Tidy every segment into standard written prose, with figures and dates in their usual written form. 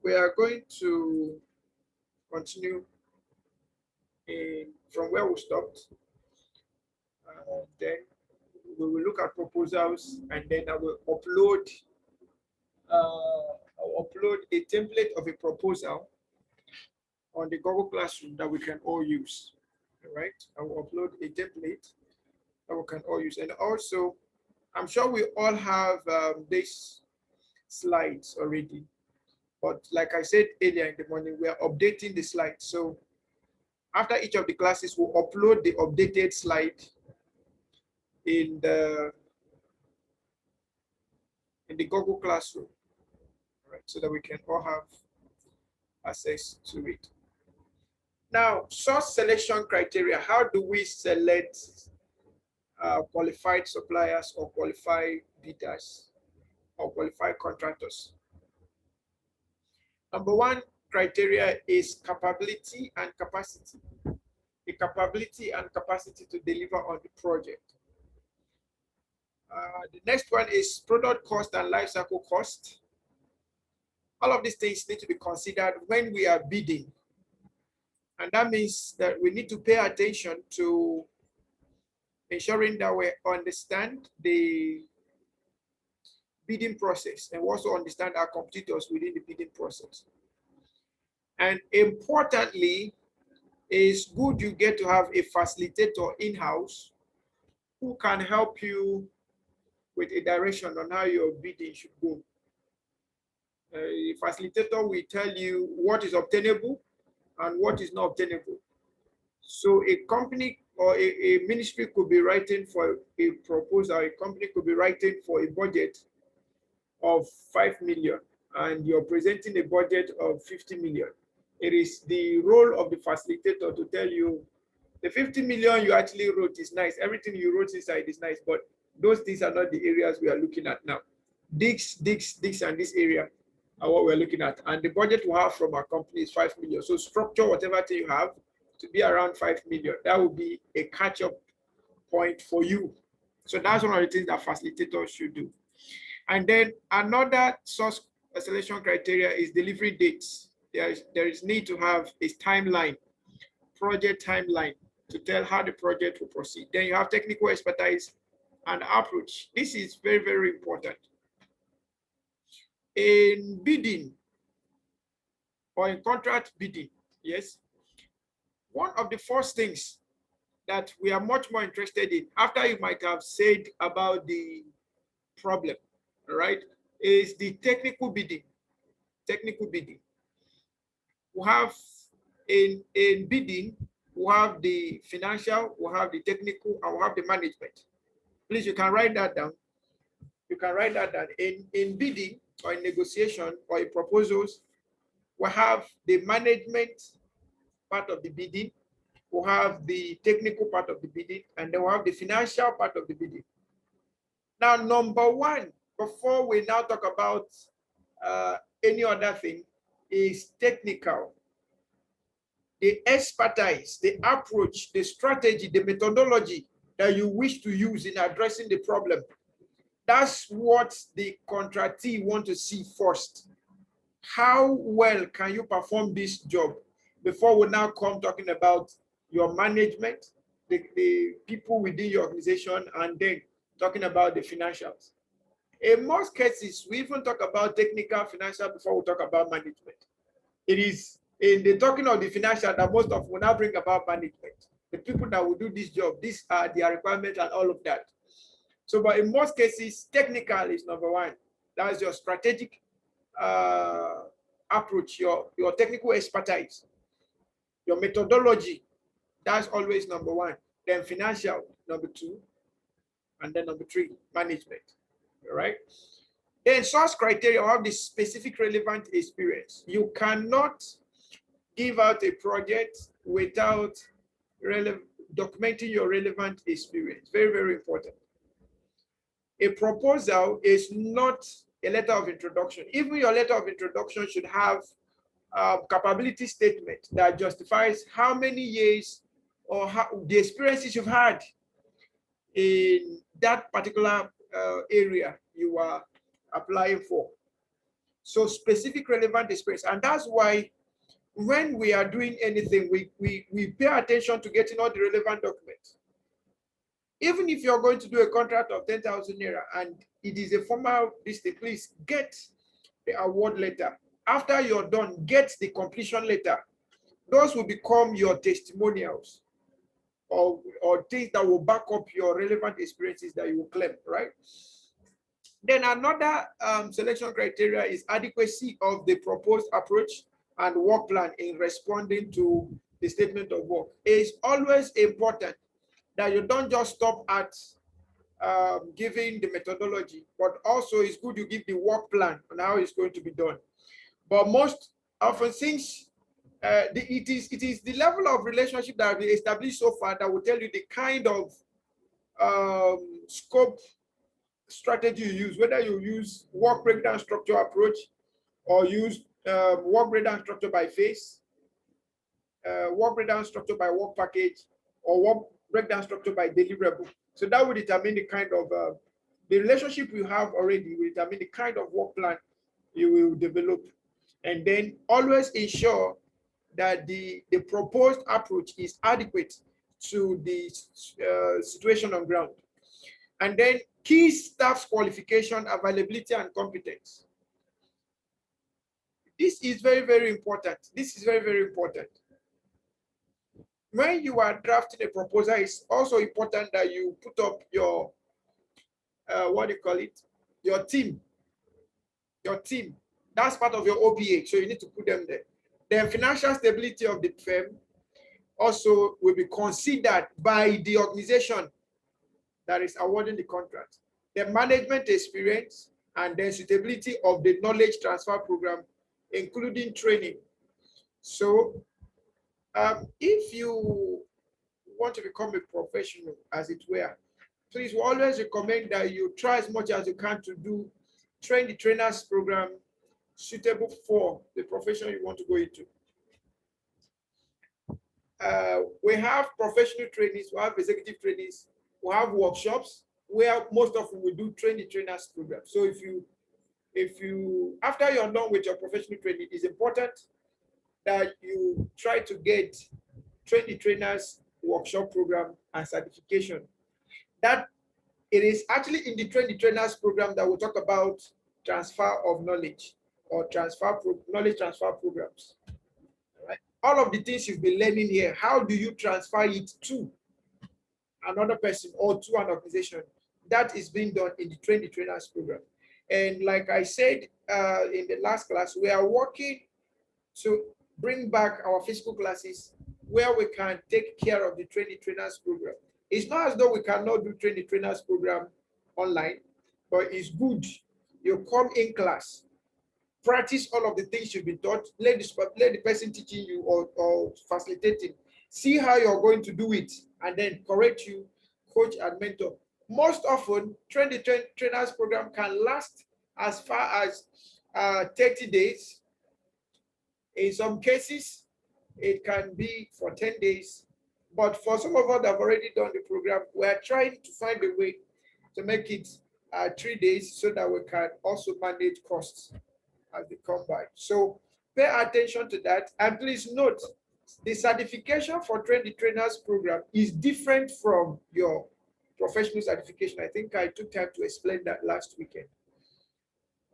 we are going to continue from where we stopped. Then we will look at proposals, and then I will upload a template of a proposal on the Google Classroom that we can all use. All right, I will upload a template that we can all use, and also I'm sure we all have these slides already. But like I said earlier in the morning, we are updating the slides. So after each of the classes, we'll upload the updated slide in the Google Classroom, right? So that we can all have access to it. Now, source selection criteria. How do we select qualified suppliers or qualified bidders or qualified contractors? Number one criteria is capability and capacity. The capability and capacity to deliver on the project. The next one is product cost and life cycle cost. All of these things need to be considered when we are bidding. And that means that we need to pay attention to ensuring that we understand the bidding process and also understand our competitors within the bidding process. And importantly, it's good you get to have a facilitator in-house who can help you with a direction on how your bidding should go. A facilitator will tell you what is obtainable and what is not obtainable. So a company or a ministry could be writing for a proposal, a company could be writing for a budget of 5 million and you're presenting a budget of 50 million. It is the role of the facilitator to tell you the 50 million you actually wrote is nice. Everything you wrote inside is nice, but those things are not the areas we are looking at now. This, and this area are what we're looking at. And the budget we have from our company is 5 million. So structure whatever thing you have to be around 5 million. That would be a catch-up point for you. So that's one of the things that facilitators should do. And then another source selection criteria is delivery dates. There is need to have a timeline, project timeline, to tell how the project will proceed. Then you have technical expertise and approach. This is very, very important. In bidding or in contract bidding, yes, one of the first things that we are much more interested in, after you might have said about the problem, right, is the technical bidding. Technical bidding. We have in bidding, we have the financial, we have the technical, and we have the management. Please, you can write that down. You can write that down. In bidding or in negotiation or in proposals, we have the management part of the bidding, we have the technical part of the bidding, and then we have the financial part of the bidding. Now, number one, before we now talk about any other thing, is technical. The expertise, the approach, the strategy, the methodology that you wish to use in addressing the problem. That's what the contractee want to see first. How well can you perform this job before we now come talking about your management, the people within your organization, and then talking about the financials. In most cases, we even talk about technical, financial before we talk about management. It is in the talking of the financial that most of will now bring about management. The people that will do this job, these are their requirements and all of that. So, but in most cases, technical is number one. That's your strategic approach, your technical expertise, your methodology. That's always number one. Then financial, number two. And then number three, management. All right. Then source criteria have the specific relevant experience. You cannot give out a project without documenting your relevant experience. Very, very important. A proposal is not a letter of introduction. Even your letter of introduction should have a capability statement that justifies how many years or the experiences you've had in that particular area you are applying for. So specific relevant experience. And that's why when we are doing anything, we pay attention to getting all the relevant documents. Even if you're going to do a contract of 10,000 naira and it is a formal listing, please get the award letter. After you're done, get the completion letter. Those will become your testimonials or things that will back up your relevant experiences that you will claim, right? Then another selection criteria is adequacy of the proposed approach and work plan in responding to the statement of work. It's always important that you don't just stop at giving the methodology, but also it's good you give the work plan on how it's going to be done. But most often, since it is the level of relationship that we established so far that will tell you the kind of scope strategy you use, whether you use work breakdown structure approach or use work breakdown structure by phase, work breakdown structure by work package, or work breakdown structure by deliverable. So that will determine the kind of the relationship you have already will determine the kind of work plan you will develop. And then always ensure that the proposed approach is adequate to the situation on ground. And then key staff's qualification, availability, and competence. This is very, very important. This is very, very important. When you are drafting a proposal, it's also important that you put up your, what do you call it? Your team. Your team. That's part of your OBA, so you need to put them there. The financial stability of the firm also will be considered by the organization that is awarding the contract. The management experience and the suitability of the knowledge transfer program, including training. So if you want to become a professional, as it were, please we always recommend that you try as much as you can to do train the trainers program suitable for the profession you want to go into. We have professional trainees, we have executive trainees, we have workshops where most often we do train the trainers program. So if you after you're done with your professional training, it's important that you try to get train the trainers workshop program and certification. That it is actually in the train the trainers program that we'll talk about transfer of knowledge or knowledge transfer programs. Right? All of the things you've been learning here, how do you transfer it to another person or to an organization? That is being done in the train the trainers program. And like I said in the last class, we are working to bring back our physical classes where we can take care of the train the trainers program. It's not as though we cannot do train the trainers program online, but it's good you come in class, practice all of the things you've been taught, let the person teaching you or facilitating, see how you're going to do it, and then correct you, coach and mentor. Most often, train the trainers program can last as far as 30 days. In some cases, it can be for 10 days. But for some of us that have already done the program, we are trying to find a way to make it 3 days so that we can also manage costs as they come by. So pay attention to that. And please note, the certification for train the trainers program is different from your professional certification. I think I took time to explain that last weekend.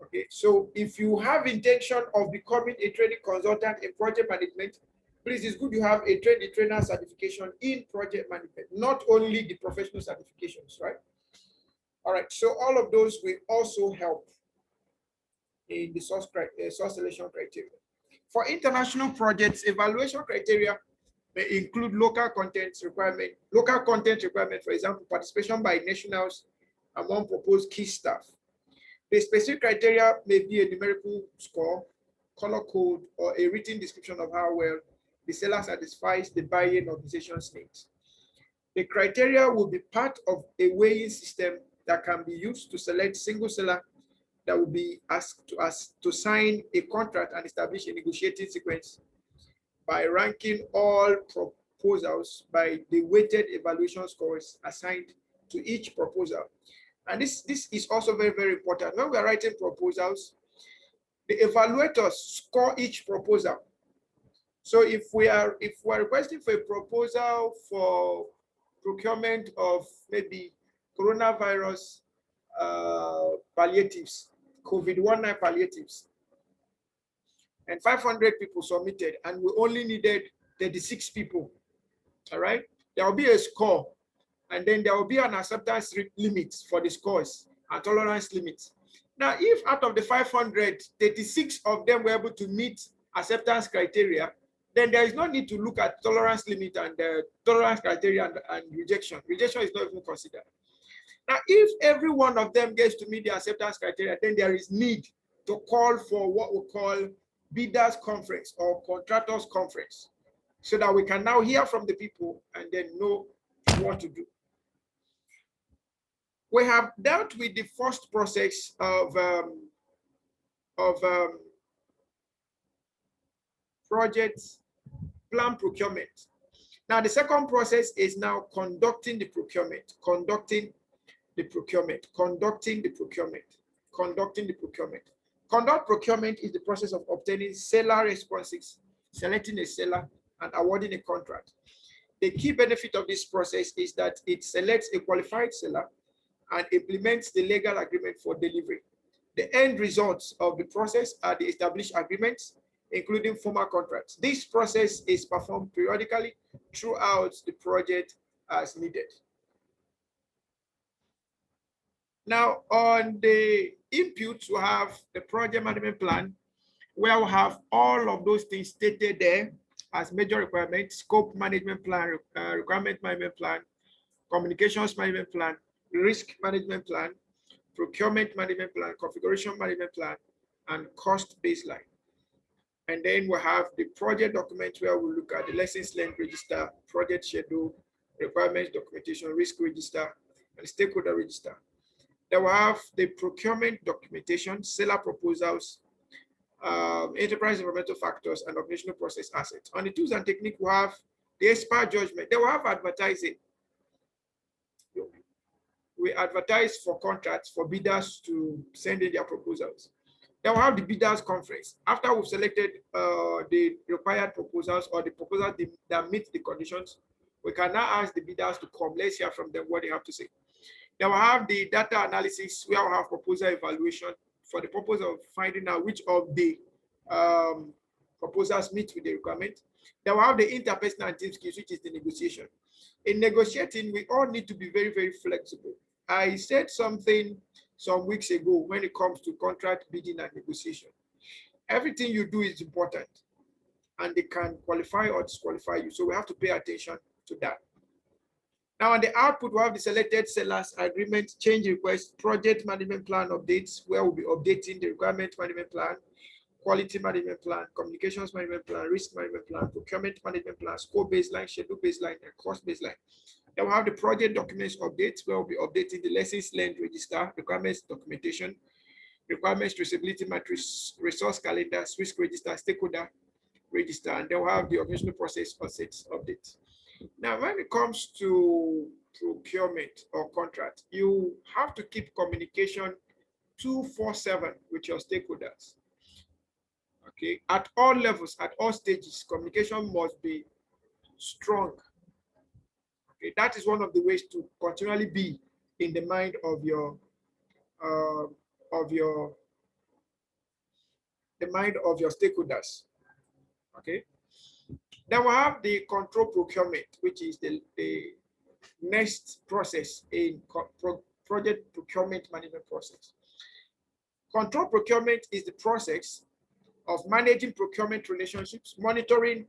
Okay, so if you have intention of becoming a training consultant in project management, please, it's good you have a train the trainer certification in project management, not only the professional certifications, right? All right, so all of those will also help in the source selection criteria. For international projects, evaluation criteria may include local content requirement. Local content requirement, for example, participation by nationals among proposed key staff. The specific criteria may be a numerical score, color code, or a written description of how well the seller satisfies the buying organization's needs. The criteria will be part of a weighing system that can be used to select single seller that will be asked to sign a contract and establish a negotiating sequence by ranking all proposals by the weighted evaluation scores assigned to each proposal. And this is also very, very important. When we are writing proposals, the evaluators score each proposal. So if we're requesting for a proposal for procurement of maybe coronavirus palliatives, COVID-19 palliatives, and 500 people submitted, and we only needed 36 people, all right? There will be a score, and then there will be an acceptance limit for the scores and tolerance limits. Now, if out of the 500, 36 of them were able to meet acceptance criteria, then there is no need to look at tolerance limit and tolerance criteria and rejection. Rejection is not even considered. Now, if every one of them gets to meet the acceptance criteria, then there is need to call for what we call bidders conference or contractors conference, so that we can now hear from the people and then know what to do. We have dealt with the first process of project plan procurement. Now, the second process is now conducting the procurement, conducting the procurement. Conduct procurement is the process of obtaining seller responses, selecting a seller, and awarding a contract. The key benefit of this process is that it selects a qualified seller and implements the legal agreement for delivery. The end results of the process are the established agreements, including formal contracts. This process is performed periodically throughout the project as needed. Now, on the inputs, we have the project management plan, where we have all of those things stated there as major requirements: scope management plan, requirement management plan, communications management plan, risk management plan, procurement management plan, configuration management plan, and cost baseline. And then we have the project document, where we look at the lessons learned register, project schedule, requirements documentation, risk register, and stakeholder register. Then we have the procurement documentation, seller proposals, enterprise environmental factors, and organizational process assets. On the tools and technique, we have the expert judgment. Then we have advertising. We advertise for contracts for bidders to send in their proposals. Then we have the bidders conference. After we've selected the required proposals or the proposals that meet the conditions, we can now ask the bidders to come. Let's hear from them what they have to say. Then we have the data analysis, where we have proposal evaluation for the purpose of finding out which of the proposals meet with the requirement. Then we have the interpersonal and team skills, which is the negotiation. In negotiating, we all need to be very, very flexible. I said something some weeks ago when it comes to contract bidding and negotiation. Everything you do is important, and they can qualify or disqualify you. So we have to pay attention to that. Now, on the output, we have the selected sellers agreement, change request, project management plan updates, where we'll be updating the requirement management plan, quality management plan, communications management plan, risk management plan, procurement management plan, scope baseline, schedule baseline, and cost baseline. Then we'll have the project documents updates, where we'll be updating the lessons learned register, requirements documentation, requirements traceability matrix, resource calendars, risk register, stakeholder register, and then we'll have the organizational process assets updates. Now, when it comes to procurement or contract, you have to keep communication 24/7 with your stakeholders. Okay, at all levels, at all stages, communication must be strong. Okay, that is one of the ways to continually be in the mind of your stakeholders. Okay. Then we have the control procurement, which is the next process in project procurement management process. Control procurement is the process of managing procurement relationships, monitoring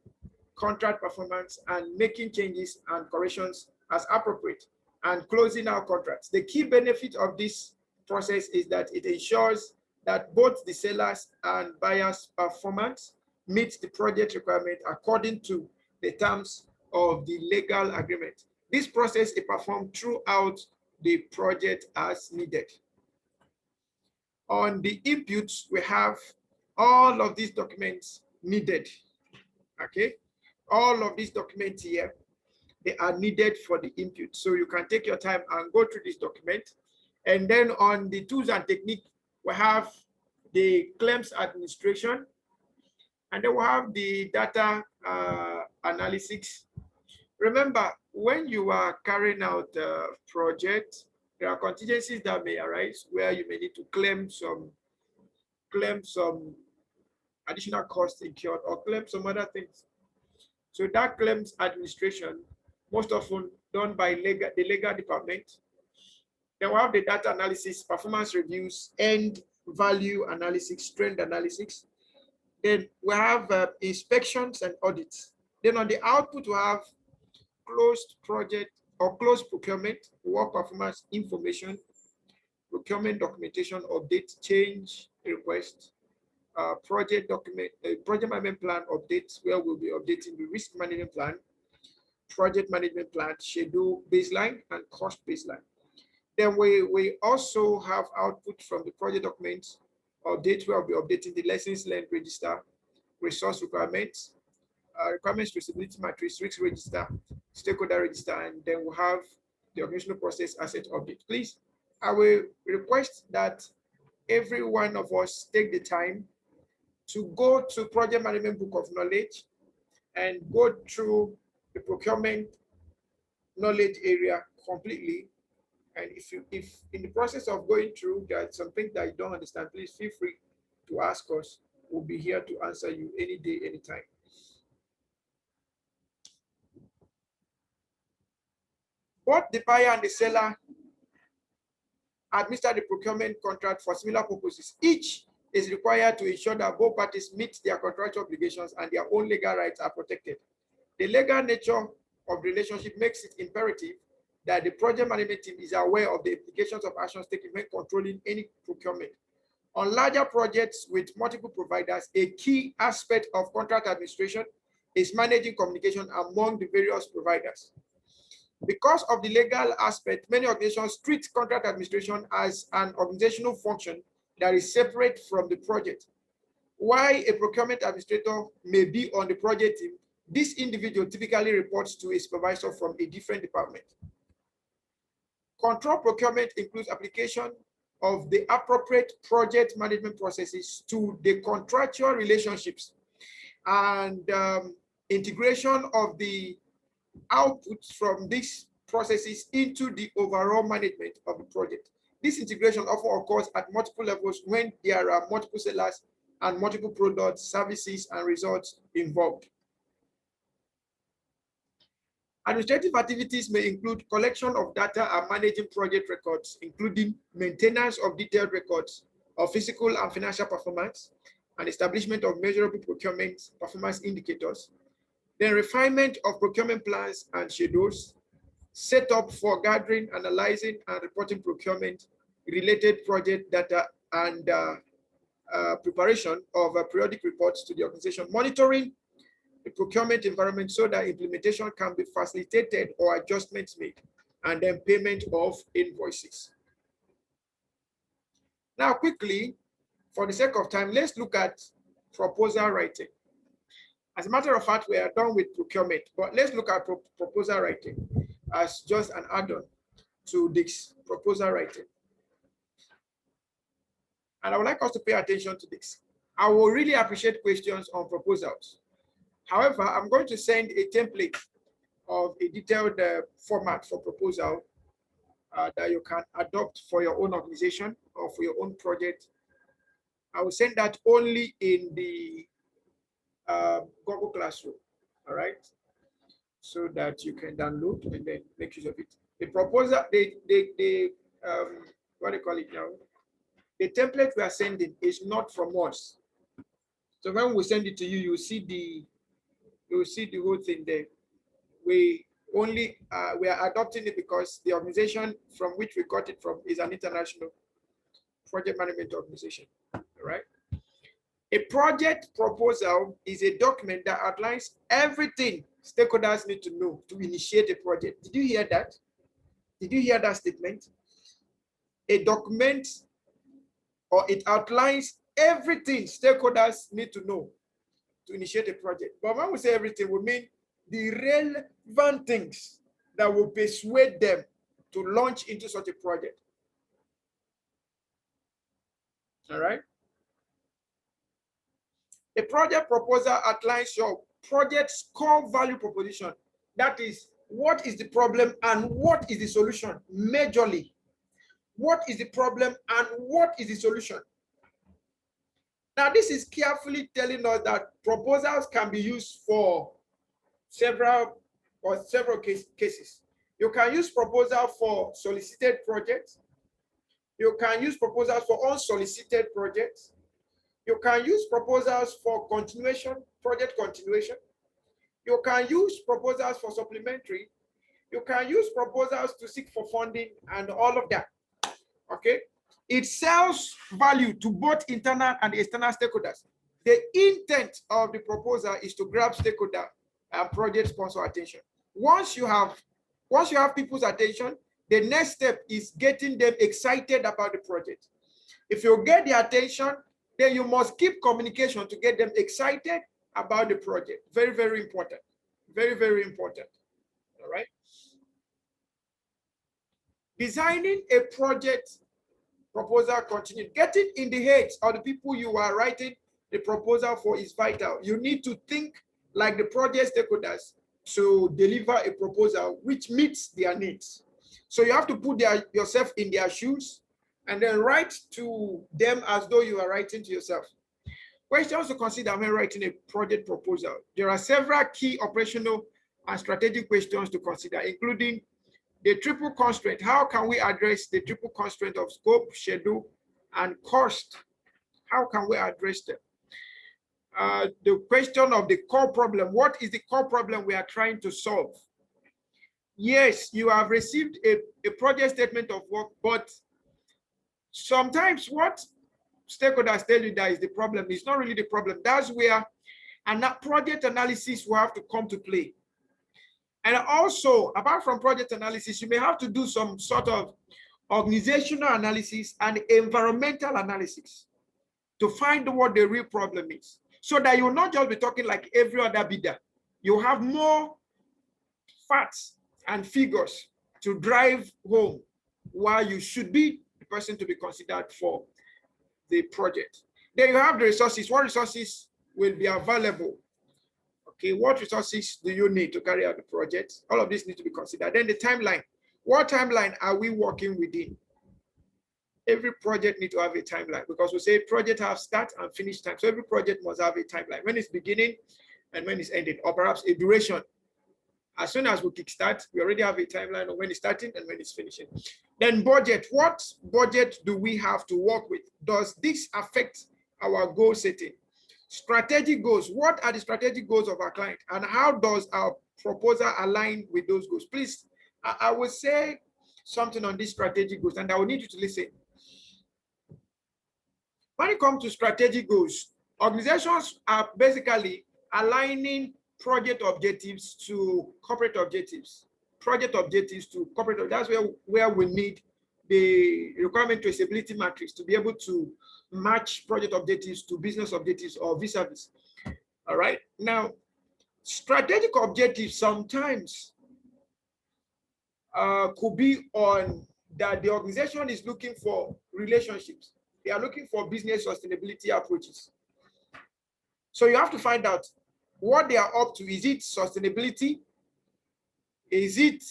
contract performance, and making changes and corrections as appropriate, and closing out contracts. The key benefit of this process is that it ensures that both the sellers and buyers' performance meets the project requirement according to the terms of the legal agreement. This process is performed throughout the project as needed. On the inputs, we have all of these documents needed. Okay, all of these documents here, they are needed for the input. So you can take your time and go through this document And then on the tools and technique, we have the claims administration, and then we have the data analytics. Remember, when you are carrying out a project, there are contingencies that may arise where you may need to claim some additional costs incurred or claim some other things. So that claims administration, most often done by the legal department. Then we have the data analysis, performance reviews, end value analysis, trend analysis. Then we have inspections and audits. Then on the output, we have closed project or closed procurement, work performance information, procurement documentation, update, change request, project management plan updates, where we'll be updating the risk management plan, project management plan, schedule baseline, and cost baseline. Then we also have output from the project documents update, where we'll be updating the lessons learned register, resource requirements, requirements traceability matrix, risk register, stakeholder register, and then we'll have the organizational process asset update. Please, I will request that every one of us take the time to go to Project Management Book of Knowledge and go through the procurement knowledge area completely. And if in the process of going through there are some things that you don't understand, please feel free to ask us. We'll be here to answer you any day, anytime. Both the buyer and the seller administer the procurement contract for similar purposes. Each is required to ensure that both parties meet their contractual obligations and their own legal rights are protected. The legal nature of the relationship makes it imperative that the project management team is aware of the implications of actions taken when controlling any procurement. On larger projects with multiple providers, a key aspect of contract administration is managing communication among the various providers. Because of the legal aspect, many organizations treat contract administration as an organizational function that is separate from the project. While a procurement administrator may be on the project team, this individual typically reports to a supervisor from a different department. Control procurement includes application of the appropriate project management processes to the contractual relationships and integration of the outputs from these processes into the overall management of the project. This integration often occurs at multiple levels when there are multiple sellers and multiple products, services, and results involved. Administrative activities may include collection of data and managing project records, including maintenance of detailed records of physical and financial performance, and establishment of measurable procurement performance indicators, then refinement of procurement plans and schedules, set up for gathering, analyzing, and reporting procurement related project data, and preparation of periodic reports to the organization, monitoring the procurement environment so that implementation can be facilitated or adjustments made, and then payment of invoices. Now, quickly, for the sake of time, let's look at proposal writing. As a matter of fact, we are done with procurement, but let's look at proposal writing as just an add-on to this proposal writing. And I would like us to pay attention to this. I will really appreciate questions on proposals. However, I'm going to send a template of a detailed format for proposal that you can adopt for your own organization or for your own project. I will send that only in the Google Classroom, all right? So that you can download and then make use of it. The proposal, what do you call it now? The template we are sending is not from us. So when we send it to you, you see the whole thing there. We are adopting it because the organization from which we got it from is an international project management organization, all right? A project proposal is a document that outlines everything stakeholders need to know to initiate a project. Did you hear that? Did you hear that statement? A document, or it outlines everything stakeholders need to know to initiate a project. But when we say everything, we mean the relevant things that will persuade them to launch into such a project. All right. A project proposal outlines your project's core value proposition. That is, what is the problem and what is the solution majorly? What is the problem and what is the solution? Now, this is carefully telling us that proposals can be used for several cases. You can use proposal for solicited projects. You can use proposals for unsolicited projects. You can use proposals for continuation, project continuation. You can use proposals for supplementary. You can use proposals to seek for funding and all of that. Okay. It sells value to both internal and external stakeholders. The intent of the proposal is to grab stakeholder and project sponsor attention. Once you have people's attention, the next step is getting them excited about the project. If you get the attention, then you must keep communication to get them excited about the project. Very, very important. Very, very important. All right. Designing a project proposal continued. Getting in the heads of the people you are writing the proposal for is vital. You need to think like the project stakeholders to deliver a proposal which meets their needs. So you have to put yourself in their shoes and then write to them as though you are writing to yourself. Questions to consider when writing a project proposal. There are several key operational and strategic questions to consider, including the triple constraint. How can we address the triple constraint of scope, schedule, and cost? How can we address them? The question of the core problem. What is the core problem we are trying to solve? Yes, you have received a project statement of work, but sometimes what stakeholders tell you that is the problem is not really the problem. That's where project analysis will have to come to play. And also, apart from project analysis, you may have to do some sort of organizational analysis and environmental analysis to find what the real problem is, so that you will not just be talking like every other bidder. You have more facts and figures to drive home why you should be the person to be considered for the project. Then you have the resources. What resources will be available? Okay, what resources do you need to carry out the project? All of this needs to be considered. Then the timeline. What timeline are we working within? Every project needs to have a timeline, because we say project have start and finish time. So every project must have a timeline, when it's beginning and when it's ending, or perhaps a duration. As soon as we kickstart, we already have a timeline of when it's starting and when it's finishing. Then budget. What budget do we have to work with? Does this affect our goal setting? Strategic goals. What are the strategic goals of our client, and how does our proposal align with those goals? Please, I will say something on these strategic goals, and I will need you to listen. When it comes to strategic goals, organizations are basically aligning project objectives to corporate objectives. Project objectives to corporate. That's where we need the requirement traceability matrix to be able to match project objectives to business objectives or vice versa. All right. Now, strategic objectives sometimes could be on that the organization is looking for relationships. They are looking for business sustainability approaches. So you have to find out what they are up to. Is it sustainability? Is it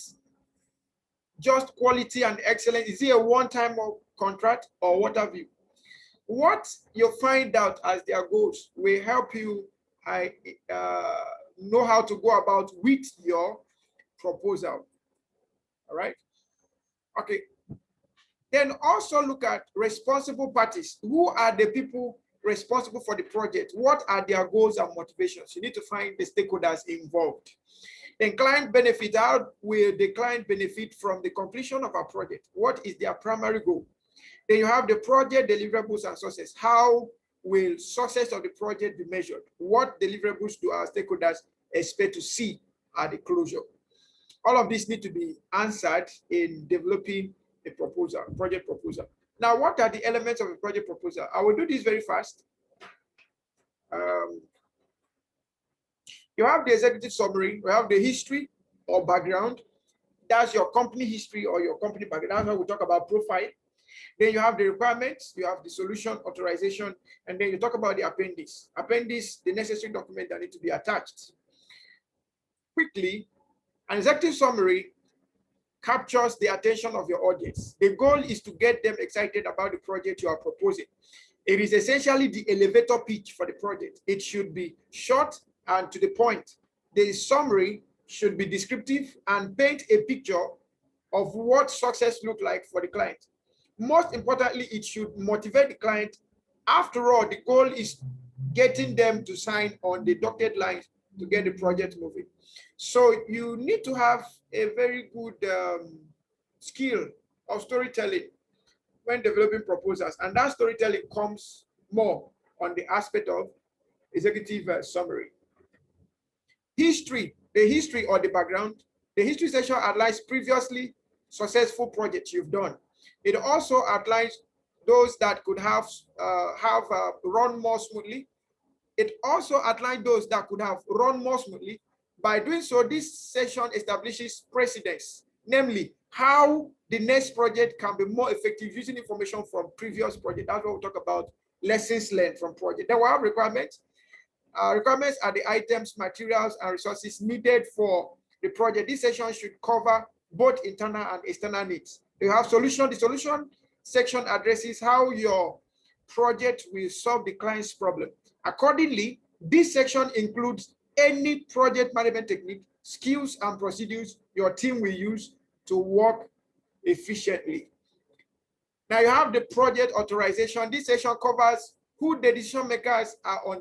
just quality and excellence? Is it a one-time contract or what have you? What you find out as their goals will help you know how to go about with your proposal. All right. Okay. Then also look at responsible parties. Who are the people responsible for the project? What are their goals and motivations? You need to find the stakeholders involved. Then client benefit. How will the client benefit from the completion of our project? What is their primary goal? Then you have the project deliverables and success. How will success of the project be measured? What deliverables do our stakeholders expect to see at the closure? All of this need to be answered in developing a proposal, project proposal. Now, what are the elements of a project proposal? I will do this very fast. You have the executive summary, you have the history or background. That's your company history or your company background. That's why we talk about profile. Then you have the requirements, you have the solution, authorization, and then you talk about the appendix. Appendix, the necessary document that need to be attached. Quickly, an executive summary captures the attention of your audience. The goal is to get them excited about the project you are proposing. It is essentially the elevator pitch for the project. It should be short and to the point. The summary should be descriptive and paint a picture of what success looks like for the client. Most importantly, it should motivate the client. After all, the goal is getting them to sign on the dotted lines to get the project moving. So you need to have a very good skill of storytelling when developing proposals, and that storytelling comes more on the aspect of executive summary. History, the history or the background. The history section outlines previously successful projects you've done. It also outlines those that could have run more smoothly. It also outlines those that could have run more smoothly. By doing so, this section establishes precedents, namely how the next project can be more effective using information from previous project. That's what we talk about, lessons learned from project. Then we have requirements. Requirements are the items, materials, and resources needed for the project. This section should cover both internal and external needs. You have solution. The solution section addresses how your project will solve the client's problem. Accordingly, this section includes any project management technique, skills, and procedures your team will use to work efficiently. Now you have the project authorization. This section covers who the decision makers are on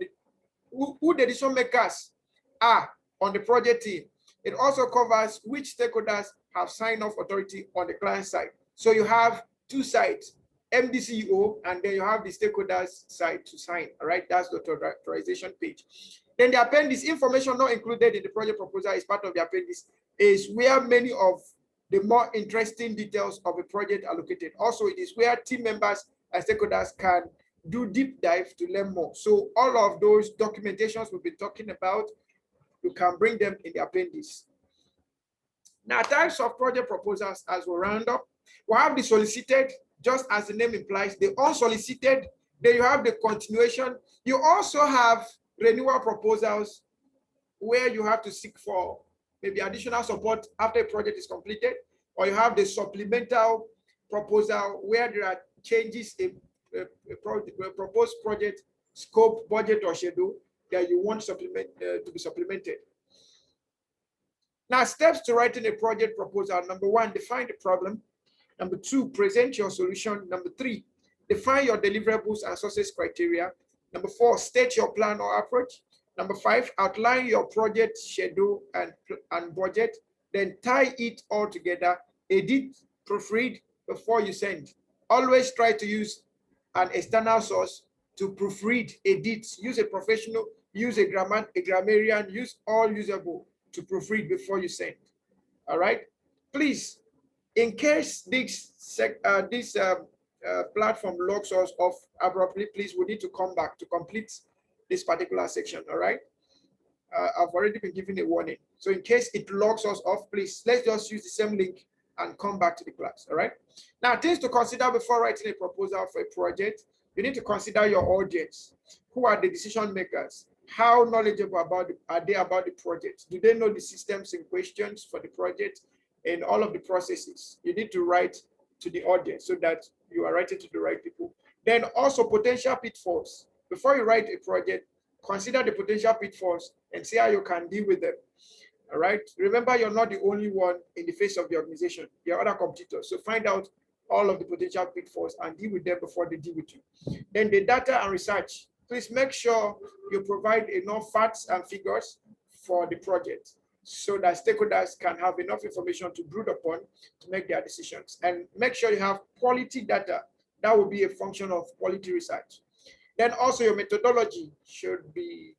the project team. It also covers which stakeholders have sign-off authority on the client side. So you have two sides, MDCEO, and then you have the stakeholders side to sign. All right, that's the authorization page. Then the appendix, information not included in the project proposal is part of the appendix, is where many of the more interesting details of a project are located. Also, it is where team members and stakeholders can do deep dive to learn more. So all of those documentations we've been talking about, you can bring them in the appendix. Now, types of project proposals as we round up, we have the solicited, just as the name implies, the unsolicited. Then you have the continuation. You also have renewal proposals where you have to seek for maybe additional support after a project is completed, or you have the supplemental proposal where there are changes in proposed project scope, budget, or schedule that you want to be supplemented. Now, steps to writing a project proposal. Number one, define the problem. Number two, present your solution. Number three, define your deliverables and success criteria. Number four, state your plan or approach. Number five, outline your project schedule and budget. Then tie it all together, edit, proofread before you send. Always try to use an external source to proofread, edit, use a professional, use a grammarian, use all usable to proofread before you send. All right, please, in case this platform logs us off abruptly, please, we need to come back to complete this particular section. All right, I've already been given a warning, so in case it logs us off, please, let's just use the same link and come back to the class. All right, now, things to consider before writing a proposal for a project. You need to consider your audience. Who are the decision makers? How knowledgeable are they about the project? Do they know the systems in questions for the project and all of the processes? You need to write to the audience so that you are writing to the right people. Then also potential pitfalls. Before you write a project, consider the potential pitfalls and see how you can deal with them. All right. Remember, you're not the only one in the face of the organization. There are other competitors. So find out all of the potential pitfalls and deal with them before they deal with you. Then the data and research. Please make sure you provide enough facts and figures for the project so that stakeholders can have enough information to brood upon to make their decisions. And make sure you have quality data. That will be a function of quality research. Then also your methodology should be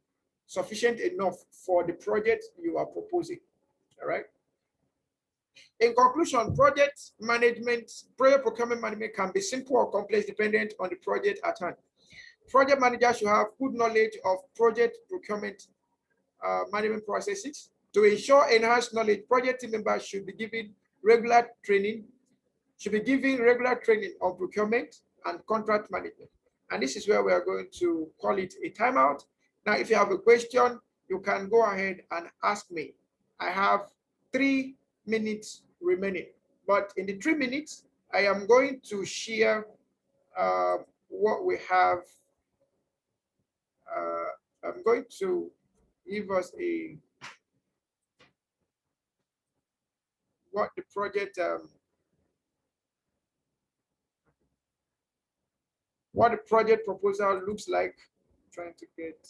sufficient enough for the project you are proposing. All right. In conclusion, project procurement management can be simple or complex dependent on the project at hand. Project managers should have good knowledge of project procurement management processes. To ensure enhanced knowledge, project team members should be given regular training, should be giving regular training on procurement and contract management. And this is where we are going to call it a timeout. Now, if you have a question, you can go ahead and ask me. I have 3 minutes remaining, but in the 3 minutes, I am going to share what we have. I'm going to give us what the project proposal looks like. I'm trying to get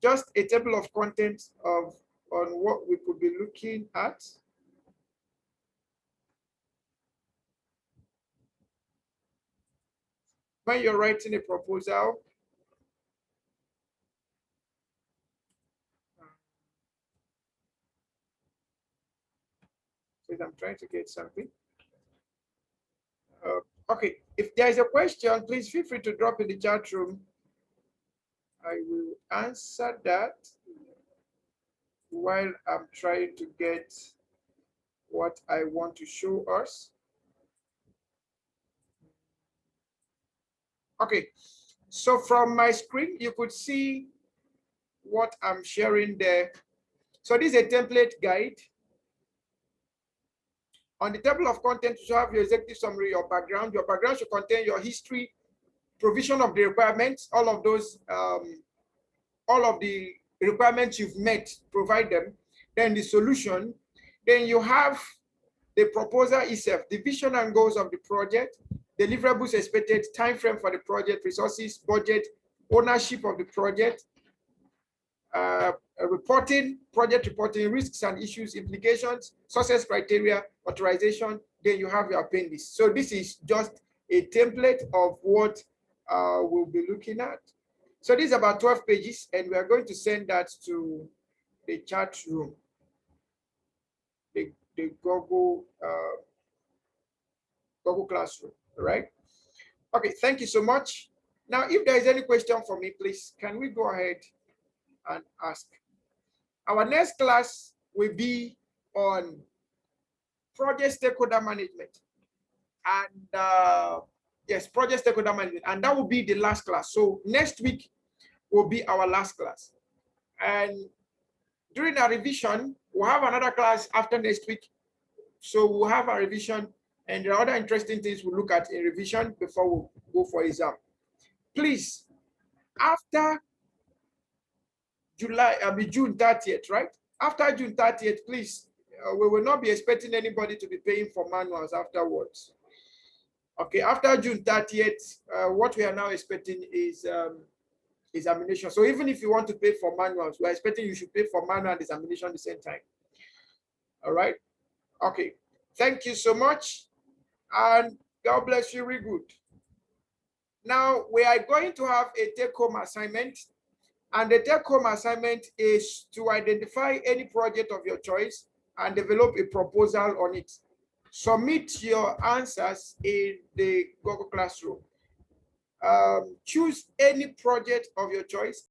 just a table of contents on what we could be looking at. When you're writing a proposal, so I'm trying to get something. Okay, if there is a question, please feel free to drop in the chat room. I will answer that while I'm trying to get what I want to show us. Okay, so from my screen, you could see what I'm sharing there. So this is a template guide. On the table of contents, you have your executive summary, your background. Your background should contain your history, provision of the requirements, all of those, all of the requirements you've met, provide them. Then the solution. Then you have the proposal itself, the vision and goals of the project, deliverables expected, time frame for the project, resources, budget, ownership of the project, reporting, project reporting, risks and issues, implications, success criteria, authorization. Then you have your appendix. So this is just a template of what we'll be looking at. So this is about 12 pages, and we are going to send that to the chat room, the Google Classroom, all right? Okay, thank you so much. Now, if there is any question for me, please, can we go ahead and ask? Our next class will be on project stakeholder management. And yes, project stakeholder management. And that will be the last class. So next week will be our last class. And during our revision, we'll have another class after next week. So we'll have a revision, and the other interesting things we'll look at in revision before we go for exam. Please, after June 30th, right? After June 30th, please, we will not be expecting anybody to be paying for manuals afterwards. Okay, after June 30th, what we are now expecting is examination. So even if you want to pay for manuals, we're expecting you should pay for manual and examination at the same time. All right? Okay, thank you so much, and God bless you, really good. Now, we are going to have a take-home assignment, and the take-home assignment is to identify any project of your choice and develop a proposal on it. Submit your answers in the Google Classroom. Choose any project of your choice